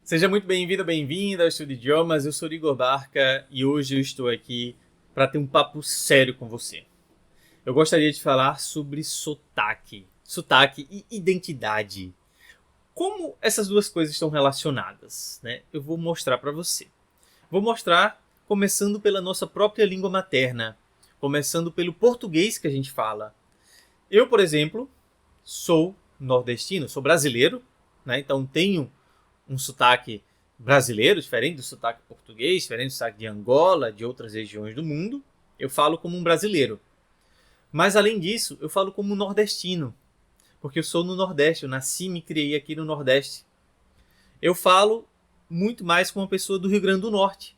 Seja muito bem-vindo, bem-vinda ao Estudo de Idiomas. Eu sou Igor Barca e hoje eu estou aqui para ter um papo sério com você. Eu gostaria de falar sobre sotaque e identidade. Como essas duas coisas estão relacionadas, né? Eu vou mostrar para você. Vou mostrar começando pela nossa própria língua materna, começando pelo português que a gente fala. Eu, por exemplo, sou nordestino, sou brasileiro, né? Então tenho um sotaque brasileiro, diferente do sotaque português, diferente do sotaque de Angola, de outras regiões do mundo. Eu falo como um brasileiro. Mas além disso, eu falo como um nordestino, porque eu sou no Nordeste, eu nasci e me criei aqui no Nordeste. Eu falo muito mais como uma pessoa do Rio Grande do Norte.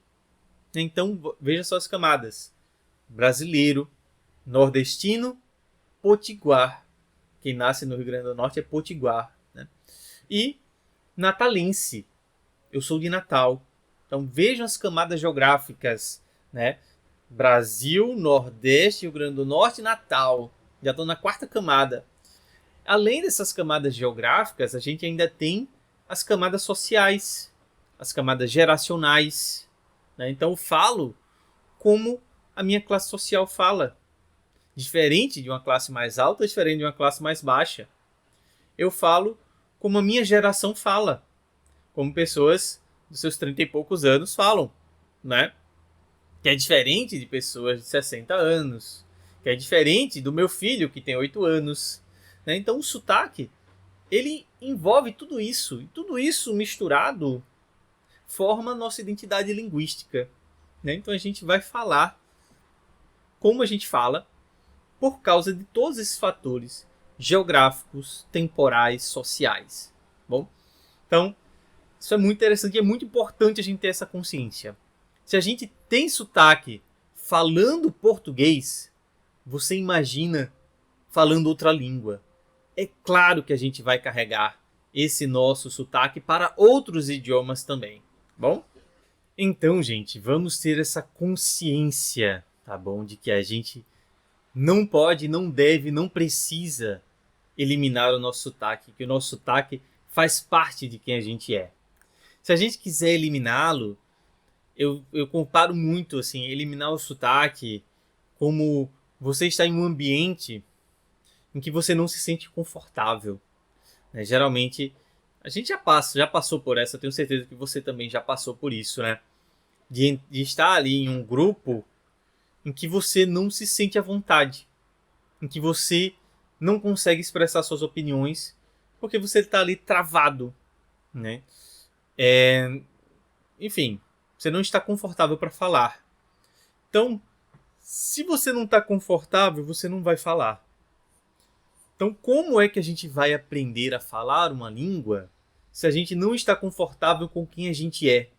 Então, veja só as camadas. Brasileiro, nordestino, potiguar. Quem nasce no Rio Grande do Norte é potiguar. Né? E natalense. Eu sou de Natal. Então vejam as camadas geográficas, né? Brasil, Nordeste, Rio Grande do Norte e Natal. Já estou na quarta camada. Além dessas camadas geográficas, a gente ainda tem as camadas sociais, as camadas geracionais. Né? Então eu falo como a minha classe social fala. Diferente de uma classe mais alta, diferente de uma classe mais baixa. Eu falo como a minha geração fala. Como pessoas dos seus 30 e poucos anos falam, né? Que é diferente de pessoas de 60 anos, que é diferente do meu filho que tem 8 anos. Né? Então o sotaque, ele envolve tudo isso, e tudo isso misturado forma a nossa identidade linguística. Né? Então a gente vai falar como a gente fala por causa de todos esses fatores geográficos, temporais, sociais. Bom, então isso é muito interessante e é muito importante a gente ter essa consciência. Se a gente tem sotaque falando português, você imagina falando outra língua. É claro que a gente vai carregar esse nosso sotaque para outros idiomas também. Bom? Então, gente, vamos ter essa consciência, tá bom? De que a gente não pode, não deve, não precisa eliminar o nosso sotaque, que o nosso sotaque faz parte de quem a gente é. Se a gente quiser eliminá-lo, eu comparo muito assim, eliminar o sotaque como você está em um ambiente em que você não se sente confortável. Né? Geralmente, a gente já passou por essa, eu tenho certeza que você também já passou por isso, né? De estar ali em um grupo em que você não se sente à vontade, em que você não consegue expressar suas opiniões, porque você está ali travado, né? Enfim, você não está confortável para falar. Então, se você não está confortável, você não vai falar. Então, como é que a gente vai aprender a falar uma língua se a gente não está confortável com quem a gente é,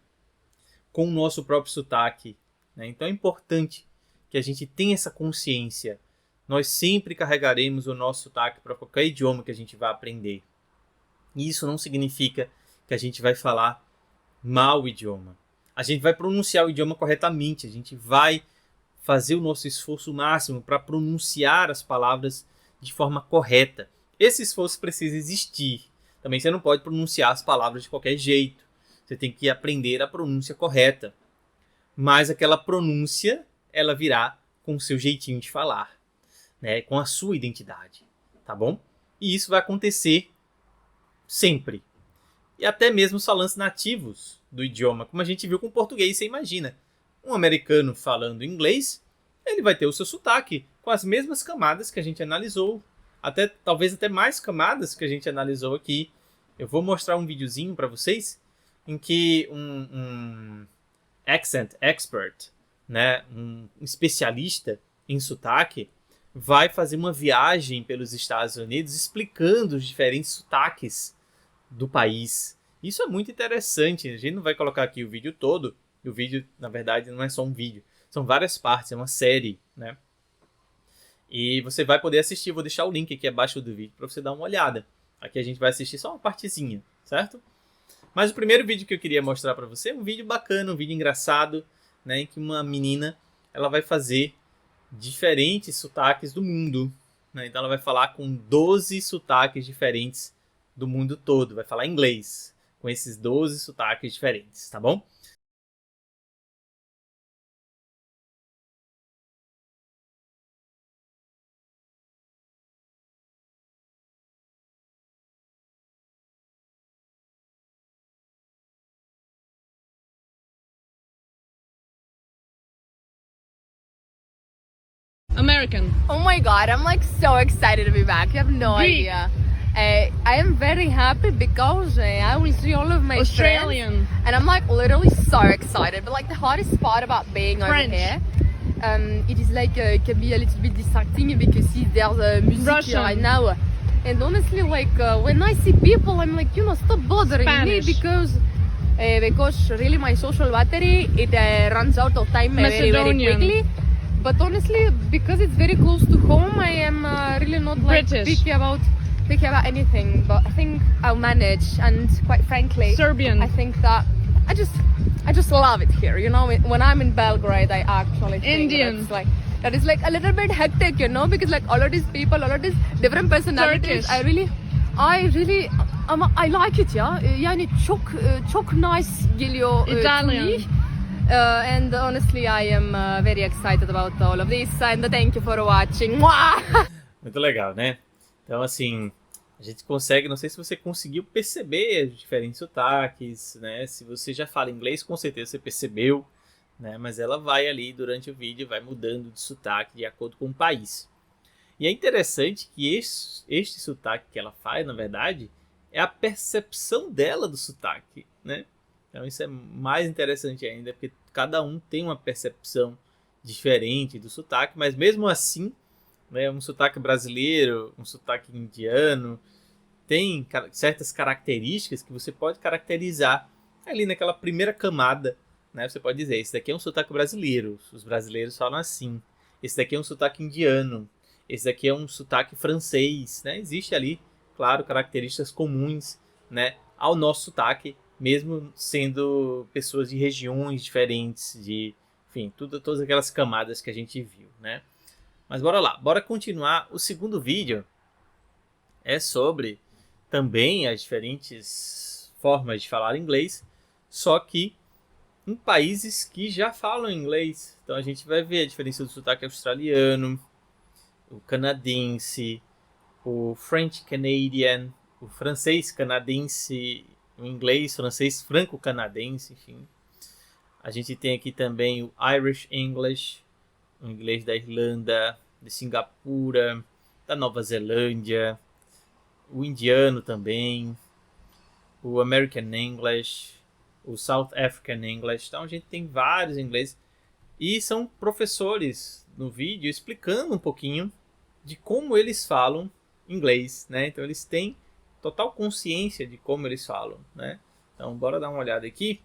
com o nosso próprio sotaque? Né? Então, é importante que a gente tenha essa consciência. Nós sempre carregaremos o nosso sotaque para qualquer idioma que a gente vai aprender. E isso não significa que a gente vai falar mal o idioma. A gente vai pronunciar o idioma corretamente, a gente vai fazer o nosso esforço máximo para pronunciar as palavras de forma correta. Esse esforço precisa existir. Também você não pode pronunciar as palavras de qualquer jeito. Você tem que aprender a pronúncia correta. Mas aquela pronúncia, ela virá com o seu jeitinho de falar, né? Com a sua identidade, tá bom? E isso vai acontecer sempre. E até mesmo os falantes nativos do idioma, como a gente viu com o português, você imagina. Um americano falando inglês, ele vai ter o seu sotaque com as mesmas camadas que a gente analisou, talvez até mais camadas que a gente analisou aqui. Eu vou mostrar um videozinho para vocês em que um accent expert, né, um especialista em sotaque, vai fazer uma viagem pelos Estados Unidos explicando os diferentes sotaques do país. Isso é muito interessante. A gente não vai colocar aqui o vídeo todo. O vídeo, na verdade, não é só um vídeo. São várias partes, é uma série, né? E você vai poder assistir. Eu vou deixar o link aqui abaixo do vídeo para você dar uma olhada. Aqui a gente vai assistir só uma partezinha, certo? Mas o primeiro vídeo que eu queria mostrar para você é um vídeo bacana, um vídeo engraçado, né? Em que uma menina ela vai fazer diferentes sotaques do mundo. Né? Então ela vai falar com 12 sotaques diferentes do mundo todo. Vai falar inglês, com esses 12 sotaques diferentes, tá bom? American. Oh my god, I'm like so excited to be back. You have no Greek. idea. I am very happy because I will see all of my Australian. friends, and I'm like literally so excited. But like the hardest part about being over French. here, it is like it can be a little bit distracting because there's music Russian. right now. And honestly, like when I see people, I'm like, stop bothering Spanish. me because really my social battery it runs out of time very Macedonian. quickly. But honestly, because it's very close to home, I am really not like British. picky about anything. But I think I'll manage, and quite frankly, Serbian. I think that I just love it here. When I'm in Belgrade, I actually think Indian. that is like a little bit hectic, because like all of these people, all of these different personalities. Turkish. I like it ya. Yani çok nice geliyor to Italian. me. And honestly, I am very excited about all of this, and thank you for watching. Mwah! Muito legal, né? Então, assim, a gente consegue, não sei se você conseguiu perceber os diferentes sotaques, né? Se você já fala inglês, com certeza você percebeu, né? Mas ela vai ali, durante o vídeo, vai mudando de sotaque de acordo com o país. E é interessante que este sotaque que ela faz, na verdade, é a percepção dela do sotaque, né? Então isso é mais interessante ainda, porque cada um tem uma percepção diferente do sotaque, mas mesmo assim, né, um sotaque brasileiro, um sotaque indiano, tem certas características que você pode caracterizar ali naquela primeira camada, né? Você pode dizer, esse daqui é um sotaque brasileiro, os brasileiros falam assim. Esse daqui é um sotaque indiano, esse daqui é um sotaque francês, né? Existe ali, claro, características comuns, né, ao nosso sotaque, mesmo sendo pessoas de regiões diferentes, enfim, todas aquelas camadas que a gente viu, né? Mas bora lá, bora continuar. O segundo vídeo é sobre também as diferentes formas de falar inglês, só que em países que já falam inglês. Então a gente vai ver a diferença do sotaque australiano, o canadense, o French Canadian, o francês canadense, o inglês, francês franco-canadense, enfim. A gente tem aqui também o Irish English, o inglês da Irlanda, de Singapura, da Nova Zelândia, o indiano também, o American English, o South African English. Então a gente tem vários ingleses e são professores no vídeo explicando um pouquinho de como eles falam inglês, né? Então eles têm total consciência de como eles falam, né? Então bora dar uma olhada aqui.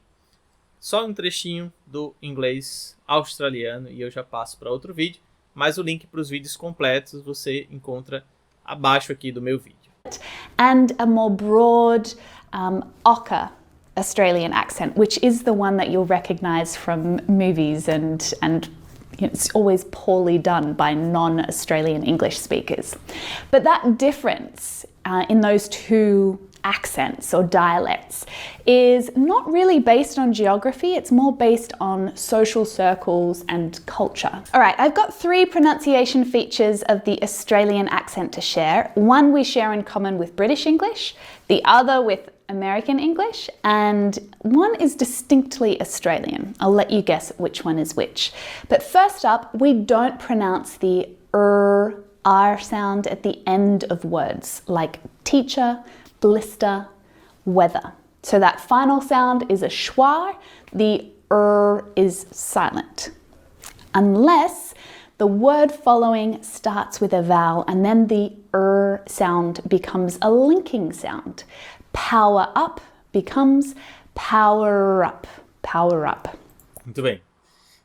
Só um trechinho do inglês australiano e eu já passo para outro vídeo, mas o link para os vídeos completos você encontra abaixo aqui do meu vídeo. And a more broad ochre Australian accent, which is the one that you'll recognise from movies and it's always poorly done by non-Australian English speakers. But that difference in those two accents or dialects is not really based on geography, it's more based on social circles and culture. All right, I've got 3 pronunciation features of the Australian accent to share. One we share in common with British English, the other with American English, and one is distinctly Australian. I'll let you guess which one is which. But first up, we don't pronounce the R sound at the end of words, like teacher, blister, weather. So that final sound is a schwa, the is silent. Unless the word following starts with a vowel and then the sound becomes a linking sound. Power up becomes power up, power up. Muito bem.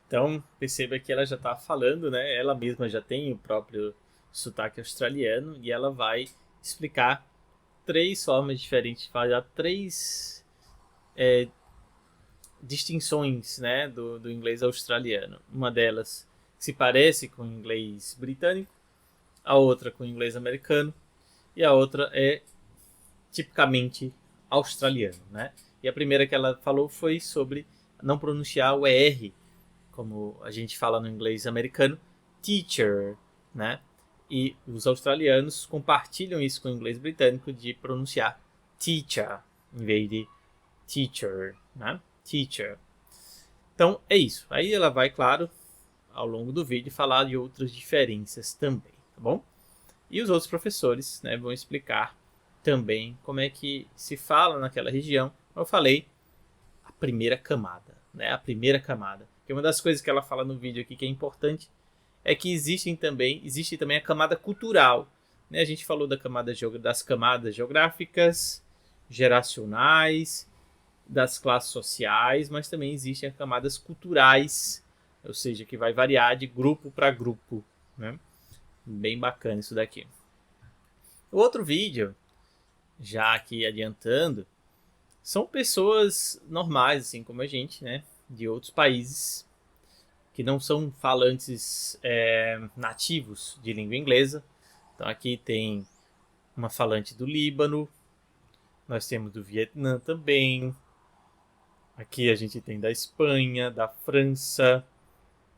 Então, perceba que ela já está falando, né? Ela mesma já tem o próprio sotaque australiano e ela vai explicar 3 formas diferentes, fazer 3 distinções, né, do inglês australiano. Uma delas se parece com o inglês britânico, a outra com o inglês americano e a outra é tipicamente australiano, né? E a primeira que ela falou foi sobre não pronunciar o ER, como a gente fala no inglês americano, teacher, né? E os australianos compartilham isso com o inglês britânico de pronunciar teacher em vez de teacher, né? Teacher. Então é isso. Aí ela vai, claro, ao longo do vídeo falar de outras diferenças também, tá bom? E os outros professores, né, vão explicar também como é que se fala naquela região. Como eu falei, a primeira camada, né? A primeira camada. Que uma das coisas que ela fala no vídeo aqui que é importante é que existe também a camada cultural, né? A gente falou das camadas geográficas, geracionais, das classes sociais, mas também existem as camadas culturais, ou seja, que vai variar de grupo para grupo, né? Bem bacana isso daqui. O outro vídeo, já aqui adiantando, são pessoas normais, assim como a gente, né? De outros países, que não são falantes nativos de língua inglesa. Então aqui tem uma falante do Líbano, nós temos do Vietnã também, aqui a gente tem da Espanha, da França,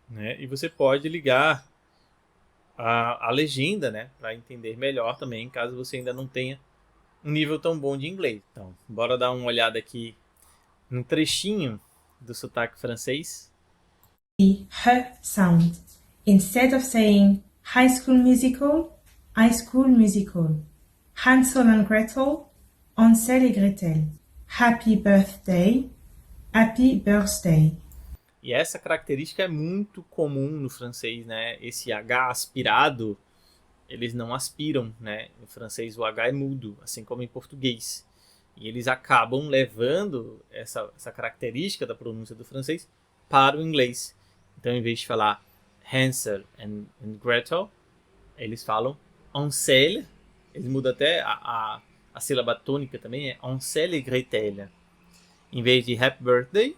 né? E você pode ligar a legenda, né, para entender melhor também, caso você ainda não tenha um nível tão bom de inglês. Então, bora dar uma olhada aqui num trechinho do sotaque francês. The H sound. Instead of saying High School Musical, High School Musical. Hansel and Gretel, Hansel et Gretel. Happy Birthday, Happy Birthday. E essa característica é muito comum no francês, né? Esse H aspirado, eles não aspiram, né? No francês o H é mudo, assim como em português. E eles acabam levando essa característica da pronúncia do francês para o inglês. Então, em vez de falar Hansel and Gretel, eles falam Hansel. Eles mudam até a sílaba tônica também, é Hansel e Gretel. Em vez de Happy Birthday,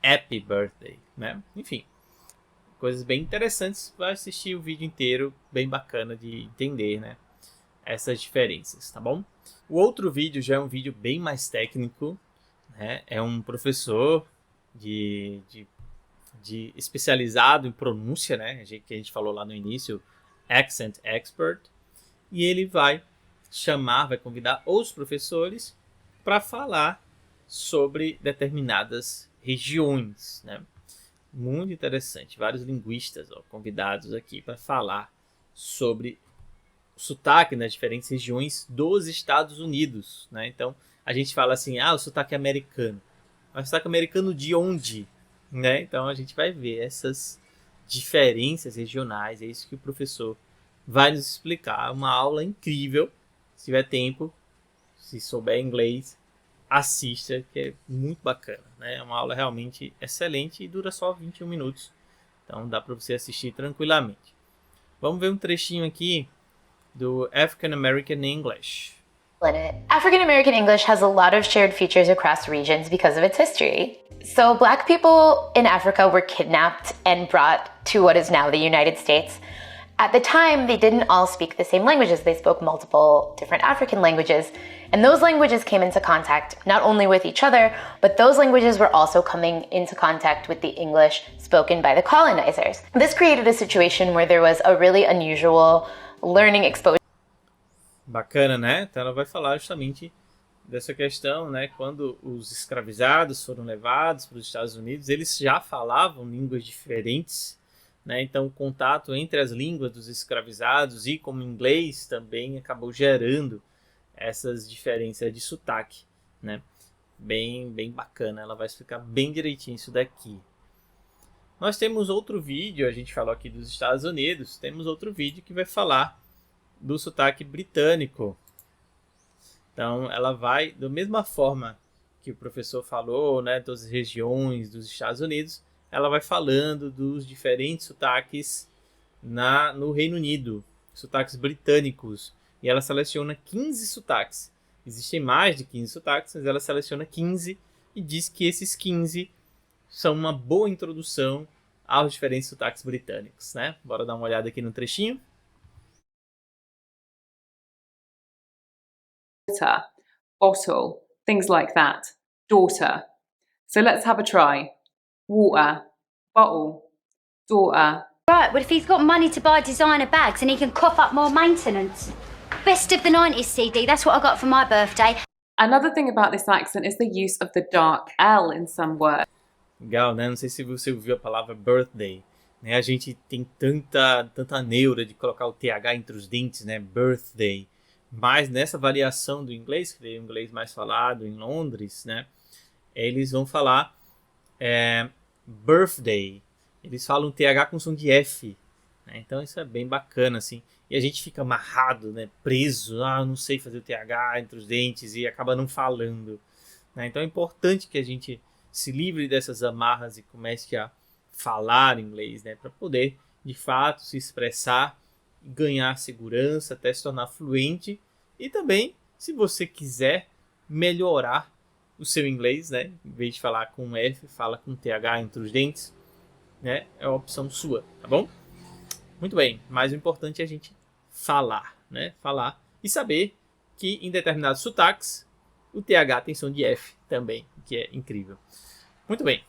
Happy Birthday, né? Enfim, coisas bem interessantes. Vai assistir o vídeo inteiro, bem bacana de entender, né? Essas diferenças, tá bom? O outro vídeo já é um vídeo bem mais técnico, né? É um professor de especializado em pronúncia, né? Que a gente falou lá no início, Accent Expert. E ele vai convidar os professores para falar sobre determinadas regiões, né? Muito interessante, vários linguistas convidados aqui para falar sobre o sotaque nas diferentes regiões dos Estados Unidos, né? Então a gente fala assim, o sotaque americano. Mas o sotaque americano de onde? Né? Então a gente vai ver essas diferenças regionais, é isso que o professor vai nos explicar. Uma aula incrível, se tiver tempo, se souber inglês, assista, que é muito bacana, né? É uma aula realmente excelente e dura só 21 minutos. Então dá para você assistir tranquilamente. Vamos ver um trechinho aqui do African American English. African American English has a lot of shared features across regions because of its history. So Black people in Africa were kidnapped and brought to what is now the United States. At the time, they didn't all speak the same languages. They spoke multiple different African languages. And those languages came into contact not only with each other, but those languages were also coming into contact with the English spoken by the colonizers. This created a situation where there was a really unusual learning exposure. Bacana, né? Então ela vai falar justamente dessa questão, né? Quando os escravizados foram levados para os Estados Unidos, eles já falavam línguas diferentes, né? Então o contato entre as línguas dos escravizados e como inglês também acabou gerando essas diferenças de sotaque, né? Bem bacana, ela vai explicar bem direitinho isso daqui. Nós temos outro vídeo, a gente falou aqui dos Estados Unidos, temos outro vídeo que vai falar do sotaque britânico. Então ela vai, da mesma forma que o professor falou, né, das regiões dos Estados Unidos, ela vai falando dos diferentes sotaques no Reino Unido, sotaques britânicos, e ela seleciona 15 sotaques. Existem mais de 15 sotaques, mas ela seleciona 15 e diz que esses 15 são uma boa introdução aos diferentes sotaques britânicos, né? Bora dar uma olhada aqui no trechinho. Bottle, things like that. daughter. So let's have a try. Water, bottle, daughter. Right, well if he's got money to buy designer bags and he can cough up more maintenance. Best of the 90s CD, that's what I got for my birthday. Another thing about this accent is the use of the dark L in some words. Legal, né? Não sei se você ouviu a palavra birthday. Né? A gente tem tanta neura de colocar o TH entre os dentes, né? Birthday. Mas nessa variação do inglês, que é o inglês mais falado em Londres, né? Eles vão falar birthday. Eles falam TH com som de F. Né? Então isso é bem bacana, assim. E a gente fica amarrado, né? Preso. Não sei fazer o TH entre os dentes e acaba não falando. Né? Então é importante que a gente se livre dessas amarras e comece a falar inglês, né? Para poder, de fato, se expressar e ganhar segurança até se tornar fluente. E também, se você quiser melhorar o seu inglês, né? Em vez de falar com F, fala com TH entre os dentes. Né? É uma opção sua, tá bom? Muito bem, mas o importante é a gente falar, né? Falar e saber que em determinados sotaques o TH tem som de F também, que é incrível. Muito bem.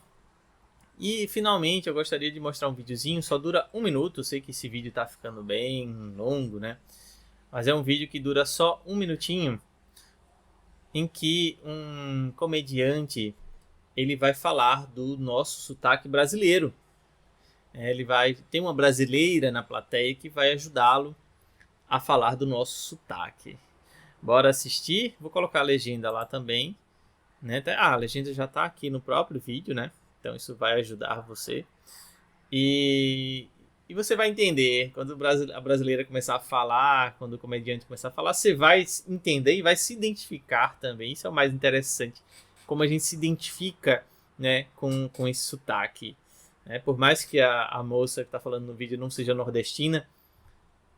E finalmente eu gostaria de mostrar um videozinho, só dura 1 minuto, eu sei que esse vídeo tá ficando bem longo, né? Mas é um vídeo que dura só 1 minutinho, em que um comediante ele vai falar do nosso sotaque brasileiro. Ele vai ter uma brasileira na plateia que vai ajudá-lo a falar do nosso sotaque. Bora assistir? Vou colocar a legenda lá também. Né? A legenda já está aqui no próprio vídeo, né? Então isso vai ajudar você. E você vai entender, quando a brasileira começar a falar, quando o comediante começar a falar, você vai entender e vai se identificar também. Isso é o mais interessante, como a gente se identifica, né, com esse sotaque. Por mais que a moça que está falando no vídeo não seja nordestina,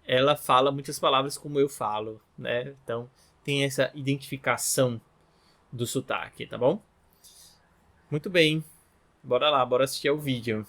ela fala muitas palavras como eu falo, né? Então tem essa identificação do sotaque, tá bom? Muito bem, bora lá, bora assistir ao vídeo.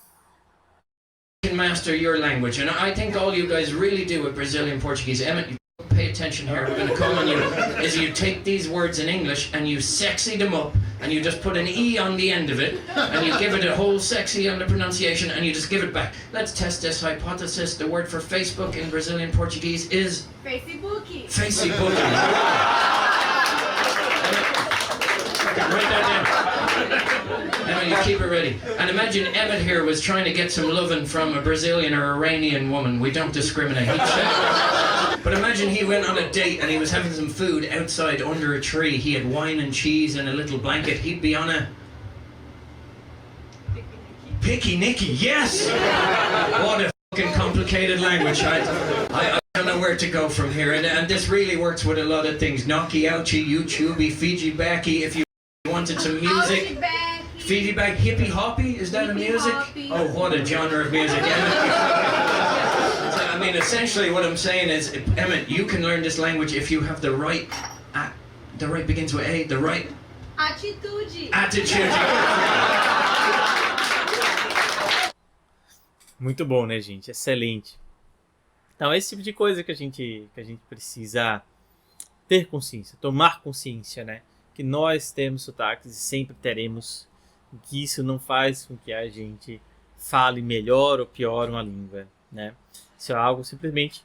Master your language, and I think all you guys really do with Brazilian Portuguese. Emmett, you pay attention here. We're going to come on you. Is you take these words in English and you sexy them up, and you just put an E on the end of it, and you give it a whole sexy on the pronunciation, and you just give it back. Let's test this hypothesis. The word for Facebook in Brazilian Portuguese is Facebook. Facebook. Write that down. Emma, you keep it ready. And imagine Emmett here was trying to get some loving from a Brazilian or Iranian woman. We don't discriminate. But imagine he went on a date and he was having some food outside under a tree. He had wine and cheese and a little blanket. He'd be on a... Picky Nicky, yes! What a fucking complicated language. I don't know where to go from here. And this really works with a lot of things. Gnocchi, ouchie, YouTubey, Fiji Backy. If you wanted some music... Fiji Bag, Hippie Hoppy, is that a music? Oh, what a genre of music. I mean, essentially what I'm saying is, Emmett, you can learn this language if you have the right begins with A, the right... Attitude. Muito bom, né, gente? Excelente. Então, é esse tipo de coisa que a gente precisa ter consciência, tomar consciência, né? Que nós temos sotaques e sempre teremos, que isso não faz com que a gente fale melhor ou pior uma língua, né? Isso é algo simplesmente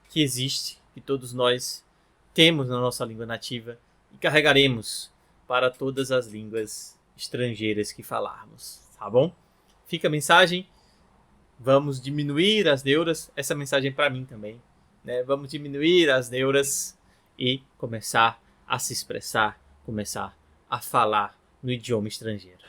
que existe, que todos nós temos na nossa língua nativa e carregaremos para todas as línguas estrangeiras que falarmos, tá bom? Fica a mensagem, vamos diminuir as neuras, essa mensagem é para mim também, né? Vamos diminuir as neuras e começar a se expressar, começar a falar no idioma estrangeiro.